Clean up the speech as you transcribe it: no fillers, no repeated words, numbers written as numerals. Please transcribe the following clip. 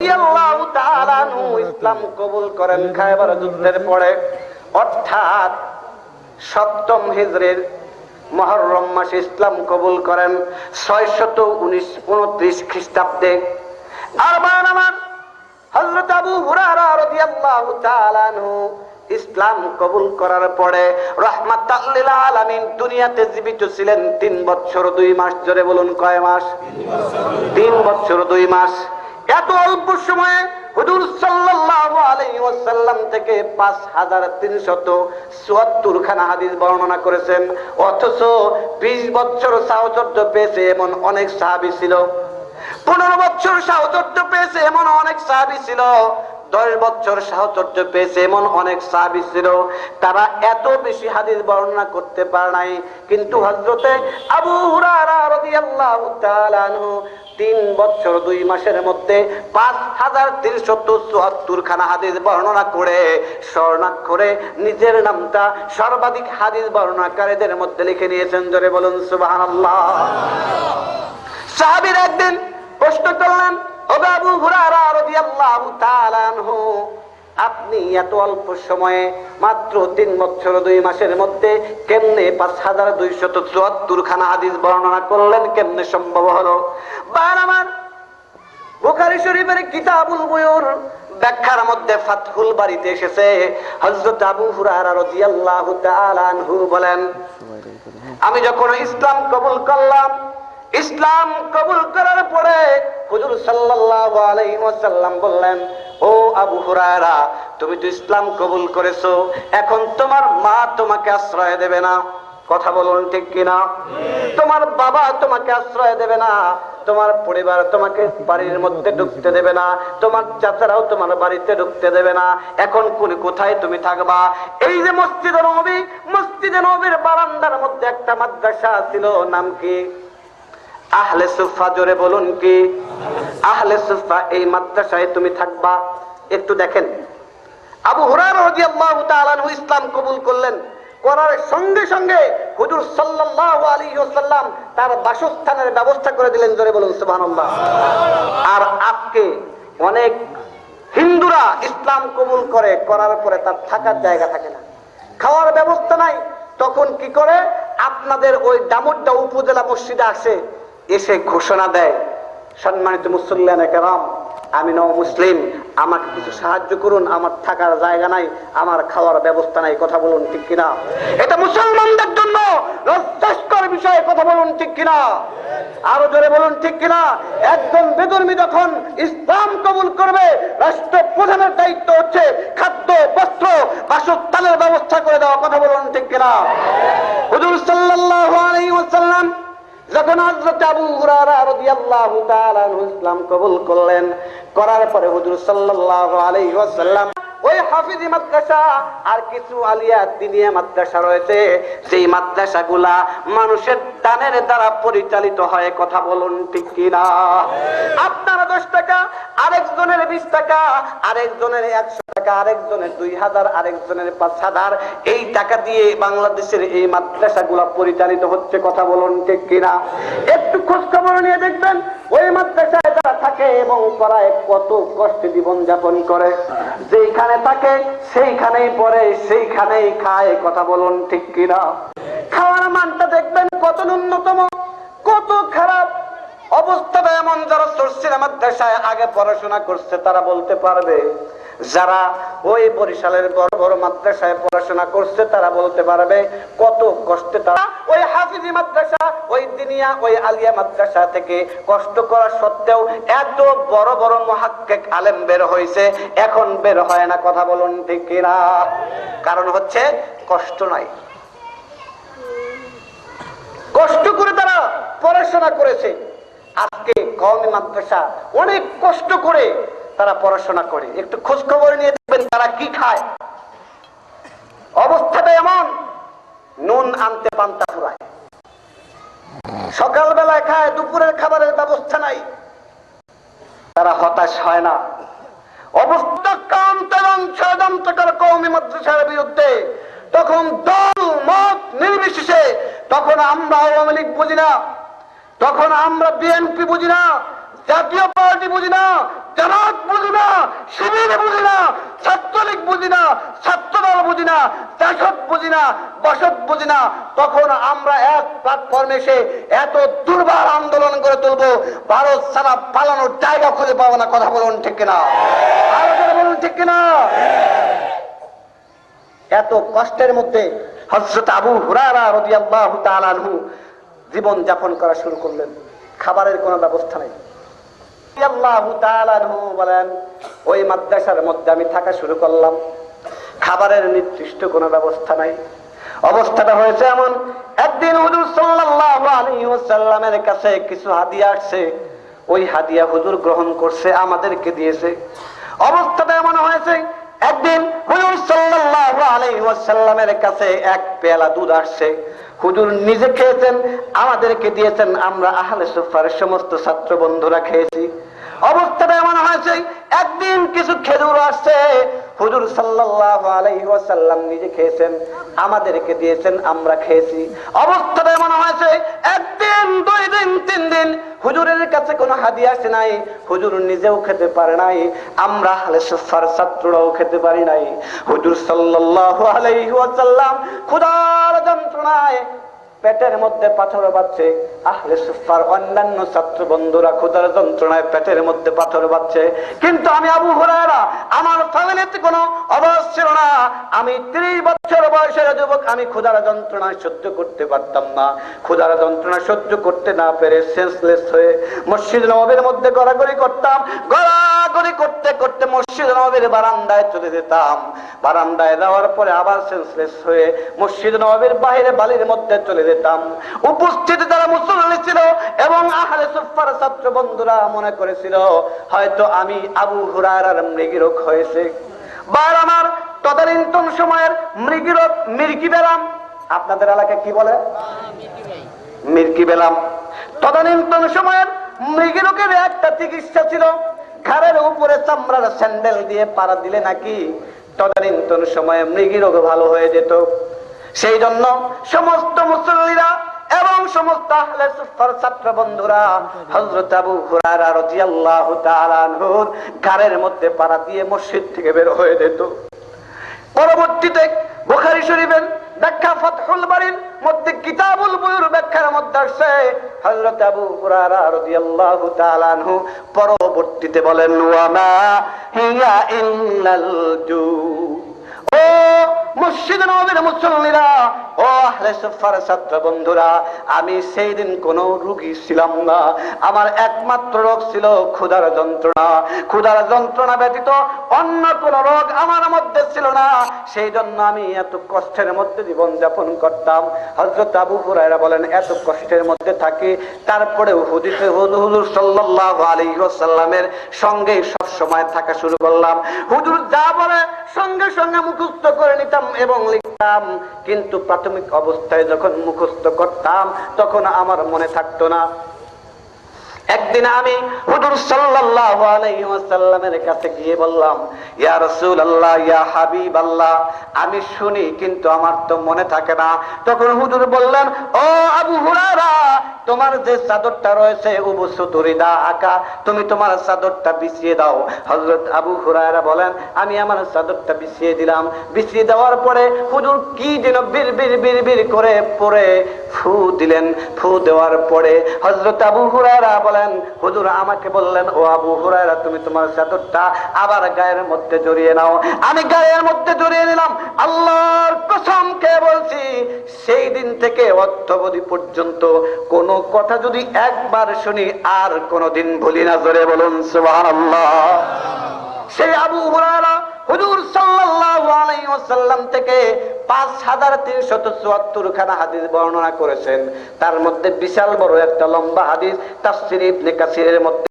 রাদিয়াল্লাহু তাআলা আনহু ইসলাম কবুল করেন খায়বার যুদ্ধের পরে, অর্থাৎ ৭ম হিজরির মুহররম মাসে ইসলাম কবুল করেন ৬২৯ খ্রিস্টাব্দে। আর বানামান হযরত আবু হুরায়রা রাদিয়াল্লাহু তাআলা আনহু ইসলাম কবুল করার পরে রাহমাতাল লিল আলামিন দুনিয়াতে জীবিত ছিলেন ৩ বছর ২ মাস। জোরে বলুন কয় মাস? ৩ বছর ২ মাস। এত অল্প সময়ে হুজুর সাল্লাল্লাহু আলাইহি ওয়াসাল্লাম থেকে ৫৩৭৪ খানা হাদিস বর্ণনা করেছেন। অথচ ২০ বছর সাহচর্য পেয়েছে এমন অনেক সাহাবী ছিল, ১৫ বছর সাহচর্য পেয়েছে এমন অনেক সাহাবী ছিল, ১০ বছর সাহচর্য পেয়েছে এমন অনেক সাহাবী ছিল। তারা এত বেশি হাদিস বর্ণনা করতে পারে নাই, কিন্তু হযরতে আবু হুরায়রা রাদিয়াল্লাহু তাআলা আনহু ৩ বছর ২ মাসের মধ্যে ৫৩৭৪ খানা হাদিস বর্ণনা করে স্বর্ণাক্ষরে নিজের নামটা সর্বাধিক হাদিস বর্ণনাকারীদের মধ্যে লিখে নিয়েছেন। জোরে বলুন সুবহানাল্লাহ। সাহাবীরা একদিন প্রশ্ন করলেন, ও আবু হুরায়রা রাদিয়াল্লাহু তাআলা আনহু, আপনি এত অল্প সময়ে মাত্র ৩ বছর ২ মাসের মধ্যে কেমনে ৫২৭৪ খানা হাদিস বর্ণনা করলেন? কেমনে সম্ভব হলো? বারবার বুখারী শরীফের কিতাবুল বুয়ুর ব্যাখ্যার মধ্যে ফাতহুল বারীতে এসেছে, হযরত আবু হুরায়রা রাদিয়াল্লাহু তাআলা আনহু বলেন, আমি যখন ইসলাম কবুল করলাম, ইসলাম কবুল করার পরে হুজুর সাল্লাল্লাহু আলাইহি ওয়াসাল্লাম বললেন, ও আবু হুরায়রা, তুমি তো ইসলাম কবুল করেছো, এখন তোমার মা তোমাকে আশ্রয় দেবে না। কথা বলুন ঠিক কিনা? তোমার বাবা তোমাকে আশ্রয় দেবে না, তোমার পরিবার তোমাকে বাড়ির মধ্যে ঢুকতে দেবে না, তোমার চাচারাও তোমার বাড়িতে ঢুকতে দেবে না। এখন কোথায় তুমি থাকবা? এই যে মসজিদে নববী, মসজিদে নববীর বারান্দার মধ্যে একটা মাদ্রাসা ছিল, নাম কি? আহলে সুফা। জোরে বলুন কি? আহলে সুফা। এই মাদ্রাসায় তুমি থাকবা। একটু দেখেন, আবু হুরায়রা রাদিয়াল্লাহু তাআলা আনহু ইসলাম কবুল করলেন, করার সঙ্গে সঙ্গে হুজুর সাল্লাল্লাহু আলাইহি ওয়াসাল্লাম তার বাসস্থানের ব্যবস্থা করে দিলেন। জোরে বলুন সুবহানাল্লাহ। আর আজকে অনেক হিন্দুরা ইসলাম কবুল করার পরে তার থাকার জায়গা থাকে না, খাওয়ার ব্যবস্থা নাই। তখন কি করে? আপনাদের ওই দামোদা উপজেলা মসজিদে এসে ঘোষণা দেয়, সম্মানিত মুসল্লিয়ানে কেরাম, আমি নও মুসলিম, আমাকে কিছু সাহায্য করুন, আমার থাকার জায়গা নাই, আমার খাওয়ার ব্যবস্থা নাই। কথা বলুন ঠিক কিনা? এটা মুসলমানদের জন্য লজ্জাস্কর বিষয়। কথা বলুন ঠিক কিনা? আরো জোরে বলুন ঠিক কিনা? একজন বেদর্মী যখন ইসলাম কবুল করবে, রাষ্ট্রপ্রধানের দায়িত্ব হচ্ছে খাদ্য, বস্ত্র, বাসস্থানের ব্যবস্থা করে দেওয়া। কথা বলুন ঠিক কিনা? হুজুর সাল্লাল্লাহু আলাইহি ওয়াসাল্লাম যখন হযরত আবু হুরায়রা রাদিয়াল্লাহু তাআলা আনহু ইসলাম কবুল করলেন, করার পরে হুজুর সাল্লাল্লাহু আলাইহি ওয়াসাল্লাম ওই হাফিজি মাদ্রাসা আর কিছু আলিয়া দিনিয়া মাদ্রাসা রয়েছে, সেই মাদ্রাসাগুলা মানুষের দানের দ্বারা পরিচালিত হয়। কথা বলুন ঠিক কিনা? আপনারা 10 টাকা, আরেকজনের 20 টাকা, আরেকজনের 100 টাকা, আরেকজনের 2000, আরেকজনের 5000, এই টাকা দিয়ে বাংলাদেশের এই মাদ্রাসাগুলা পরিচালিত হচ্ছে। কথা বলুন ঠিক কিনা? একটু খোঁজ খবর নিয়ে দেখবেন ওই মাদ্রাসায় যারা থাকে এবং পড়ায় কত কষ্টে জীবন যাপন করে। যেখানে থাকে সেইখানেই পড়ে, সেইখানেই খায়। কথা বলুন ঠিক কিনা? খাওয়ার মানটা দেখবেন কত ন্যূনতম, কত খারাপ অবস্থাটা। এমন যারা চর্চির মাদ্রাসায় আগে পড়াশোনা করছে তারা বলতে পারবে, যারা ওই বরিশালের বড় বড় মাদ্রাসায় পড়াশোনা করছে তারা বলতে পারবে কত কষ্টে তারা ওই হাফিজি মাদ্রাসা, ওই দিনিয়া, ওই আলিয়া মাদ্রাসা থেকে কষ্ট করা সত্ত্বেও এত বড় বড় মুহাক্কিক আলেম বের হয়েছে, এখন বের হয় না। কথা বলুন ঠিক কিনা? কারণ হচ্ছে কষ্ট নাই। কষ্ট করে তারা পড়াশোনা করেছে। আজকে কওমি মাদ্রাসা অনেক কষ্ট করে তারা পড়াশোনা করে। একটু খোঁজ খবর নিয়ে দেখবেন তারা কি খায়। অবস্থাটা এমন, নুন আনতে পান্তা ফুরায়, সকাল বেলায় খায়, দুপুরের খাবারের ব্যবস্থা নাই। তারা হতাশ হয় না। অবস্থা কান্ত এবং ষড়যন্ত্রকার কওমি মাদ্রাসার বিরুদ্ধে তখন দল মত নির্বিশেষে, তখন আমরা আওয়ামী লীগ বুঝি না, তখন আমরা বিএনপি বুঝি না, জাতীয় পার্টি বুঝি না, জামাত বুঝি না, শিবির বুঝি না, ছাত্রলীগ বুঝি না, ছাত্রদল বুঝি না, জাসদ বুঝি না, বসত বুঝি না। তখন আমরা এক প্ল্যাটফর্মে এসে এত দুর্বার আন্দোলন করে তুলবো, ভারত সারা পালানোর জায়গা খুঁজে পাবো না। কথা বলুন ঠিক কিনা? আরো বলুন ঠিক কিনা? এত কষ্টের মধ্যে হযরত আবু হুরায়রা রাদিয়াল্লাহু তাআলা আনহু জীবন যাপন করা শুরু করলেন। খাবারের কোনো ব্যবস্থা নেই। রাদিয়াল্লাহু তাআলা আনহু বলেন, ওই মাদ্রাসার মধ্যে আমি থাকা শুরু করলাম, খাবারের নির্দিষ্ট কোনো ব্যবস্থা নাই। অবস্থাটা হয়েছে এমন, একদিন হুজুর সাল্লাল্লাহু আলাইহি ওয়াসাল্লামের কাছে কিছু হাদিয়া আসছে। ওই হাদিয়া হুজুর গ্রহণ করছে, আমাদেরকে দিয়েছে। অবস্থাটা এমন হয়েছে, একদিন হুজুর সাল্লাল্লাহু আলাইহি ওয়াসাল্লামের কাছে এক পেয়ালা দুধ আসছে। হুজুর নিজে খেয়েছেন, আমাদেরকে দিয়েছেন, আমরা আহলে সুফার সমস্ত ছাত্র বন্ধুরা খেয়েছি। অবস্থাটা এমন হয়েছে, একদিন কিছু খেজুর আসছে, হুজুর সাল্লাল্লাহু আলাইহি ওয়াসাল্লাম নিজে খেয়েছেন, আমাদেরকে দিয়েছেন, আমরা খেয়েছি। অবস্থাটা এমন হয়েছে, একদিন, দুই দিন, তিন দিন হুজুরের কাছে কোনো হাদিয়া আসে নাই, হুজুর নিজেও খেতে পারে নাই, আমরা আহলে সুফার ছাত্ররাও খেতে পারি নাই। হুজুর সাল্লাল্লাহু আলাইহি ওয়াসাল্লাম ক্ষুধার যন্ত্রণায় পেটের মধ্যে পাথর বাজছে, আহলে সুফার অন্যান্য ছাত্র বন্ধুরা ক্ষুধার যন্ত্রণায় পেটের মধ্যে পাথর বাজছে। কিন্তু আমি আবু হুরায়রা, আমার ফ্যামিলিতে কোনো অভাব ছিল না, আমি 30 বছর বয়সের যুবক, আমি ক্ষুধার যন্ত্রণা সহ্য করতে পারতাম না। ক্ষুধার যন্ত্রণা সহ্য করতে না পেরে সেন্সলেস হয়ে মসজিদ নববীর মধ্যে গড়াগড়ি করতাম। গড়াগড়ি করতে করতে মসজিদ নববীর বারান্দায় চলে যেতাম। বারান্দায় যাওয়ার পরে আবার সেন্সলেস হয়ে মসজিদ নববীর বাইরে বালির মধ্যে চলে যেতাম। উপস্থিত যারা মুসল্লি ছিল এবং আহলে সুফার ছাত্র বন্ধুরা মনে করেছিল হয়তো আমি আবু হুরায়রার মৃগীরোগ হয়েছে। বার আমার তদানীন্তন সময়ের মৃগীরোগ, মির্কি বেলাম, আপনাদের এলাকায় কি বলে? মির্কি বেলাম। তদানীন্তন সময়ের মৃগীরোগের একটা চিকিৎসা ছিল, ঘাড়ের উপরে চামড়ার স্যান্ডেল দিয়ে পাড়া দিলে নাকি তদানীন্তন সময়ে মৃগীরোগ ভালো হয়ে যেত। সেই জন্য সমস্ত মুসল্লিরা এবং সমস্ত আহলে সুফার ছাত্র বন্ধুরা হযরত আবু হুরায়রা রাদিয়াল্লাহু তাআলা আনহুর ঘাড়ের মধ্যে পাড়া দিয়ে মসজিদ থেকে বের হয়ে যেত। পরবর্তীতে বুখারী শরীফের ব্যাখ্যা ফাতহুল বারীর মধ্যে কিতাবুল বুয়ুর ব্যাখ্যার মধ্যে আসছে, হযরত আবু হুরায়রা রাদিয়াল্লাহু তাআলা আনহু পরবর্তীতে বলেন, ওয়া মা হিয়া ইল্লাল জু। ও মসজিদ নববীর মুসল্লিরা, ও আহলে সুফার ছাত্র বন্ধুরা, আমি সেই দিন কোনো রোগী ছিলাম না, আমার একমাত্র রোগ ছিল ক্ষুধার যন্ত্রণা। ক্ষুধার যন্ত্রণা ব্যতীত অন্য কোন রোগ আমার মধ্যে ছিল না। সেই জন্য আমি এত কষ্টের মধ্যে জীবন যাপন করতাম। হযরত আবু হুরায়রা বলেন, এত কষ্টের মধ্যে থাকি, তারপরেও হুজুর সাল্লাল্লাহু আলাইহি ওয়াসাল্লামের সঙ্গে সব সময় থাকা শুরু করলাম। হুজুর যা বলে সঙ্গে সঙ্গে মুখস্থ করে নিতাম এবং লিখতাম। কিন্তু প্রাথমিক অবস্থায় যখন মুখস্থ করতাম তখন আমার মনে থাকতো না। একদিন আমি হুজুর সাল্লাল্লাহু আলাইহি ওয়াসাল্লামের কাছে গিয়ে বললাম, ইয়া রাসূলুল্লাহ, ইয়া হাবিবাল্লাহ, আমি শুনি কিন্তু আমার তো মনে থাকে না। তখন হুজুর বললেন, ও আবু হুরায়রা, তোমার যে চাদরটা রয়েছে উবুসুতুরিদা আকা, তুমি তোমার চাদরটা বিছিয়ে দাও। হযরত আবু হুরায়রা বলেন, আমি আমার চাদরটা বিছিয়ে দিলাম। বিছিয়ে দেওয়ার পরে হুজুর কি যেন বিড় বিড় বিড় বিড় করে পড়ে ফু দিলেন। ফু দেওয়ার পরে হযরত আবু হুরায়রা বলেন, হুজুর আমাকে বললেন, ও আবু হুরায়রা, তুমি তোমার চাদরটা আবার গায়ের মধ্যে জড়িয়ে নাও। আমি গায়ের মধ্যে জড়িয়ে নিলাম। আল্লাহর কসম খেয়ে বলছি, সেই দিন থেকে অদ্যাবধি পর্যন্ত কোন কথা যদি একবার শুনি আর কোনদিন ভুলি না। জোরে বলুন সুবহানাল্লাহ। সেই আবু হুরায়রা হুজুর সাল্লাল্লাহু আলাইহি ওয়াসাল্লাম থেকে 5374 খানা হাদিস বর্ণনা করেছেন। তার মধ্যে বিশাল বড় একটা লম্বা হাদিস তাফসীর ইবনে কাসিরের মধ্যে